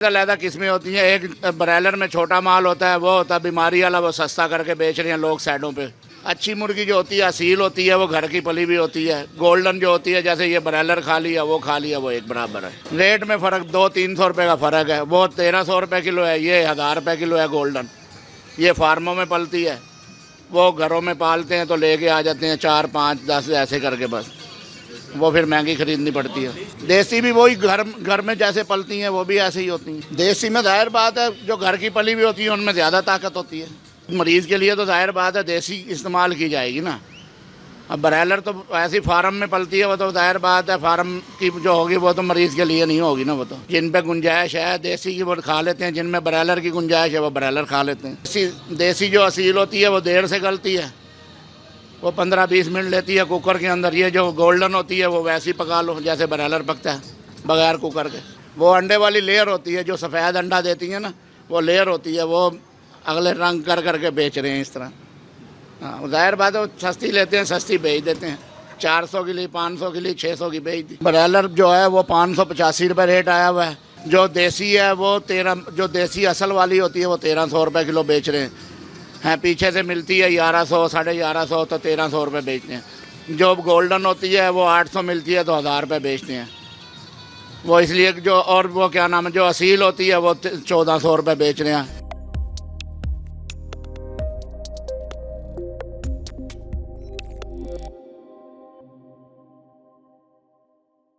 अलग किस्में होती हैं। एक ब्रॉयलर में छोटा माल होता है, वो होता है बीमारी वाला, वो सस्ता करके बेच रहे हैं लोग साइडों पे। अच्छी मुर्गी जो होती है असील होती है, वो घर की पली भी होती है। गोल्डन जो होती है, जैसे ये ब्रॉयलर खा लिया वो खा लिया, वो एक बराबर है। रेट में फ़र्क 200-300 रुपये का फ़र्क है। वो 1300 रुपये किलो है, ये 1000 रुपये किलो है गोल्डन। ये फार्मों में पलती है, वो घरों में पालते हैं तो लेके आ जाते हैं 4, 5, 10 ऐसे करके, बस वो फिर महंगी खरीदनी पड़ती है। देसी भी वही घर में जैसे पलती हैं वो भी ऐसे ही होती हैं। देसी में जाहिर बात है जो घर की पली भी होती है उनमें ज़्यादा ताकत होती है। मरीज़ के लिए तो जाहिर बात है देसी इस्तेमाल की जाएगी ना। अब ब्रॉयलर तो ऐसी फार्म में पलती है, वो तो जाहिर बात है फार्म की जो होगी वो तो मरीज़ के लिए नहीं होगी ना। वो तो जिन पे गुंजाइश है देसी की वो खा लेते हैं, जिनमें ब्रॉयलर की गुंजाइश है वो ब्रॉयलर खा लेते हैं। देसी जो असील होती है वो देर से गलती है, वो 15-20 मिनट लेती है कुकर के अंदर। ये जो गोल्डन होती है वो वैसी पका लो जैसे ब्रॉयलर पकता है बगैर कुकर के। वो अंडे वाली लेयर होती है, जो सफ़ेद अंडा देती है ना, वो लेयर होती है, वो अगले रंग कर करके बेच रहे हैं इस तरह। हाँ, जाहिर बात है वो सस्ती लेते हैं, सस्ती बेच देते हैं। 400 के लिए, 500 के लिए, 600 की बेच दी। ब्रॉयलर जो है वो 585 रुपये रेट आया हुआ है। जो देसी है वो 13, जो देसी असल वाली होती है वो 1300 रुपये किलो बेच रहे हैं। पीछे से मिलती है 1100, 1150, तो 1300 रुपये बेचते हैं। जो गोल्डन होती है वो 800 मिलती है तो 1000 रुपये बेचते हैं वो, इसलिए जो, और वो क्या नाम है, जो असील होती है वो 1400 रुपये बेच रहे हैं।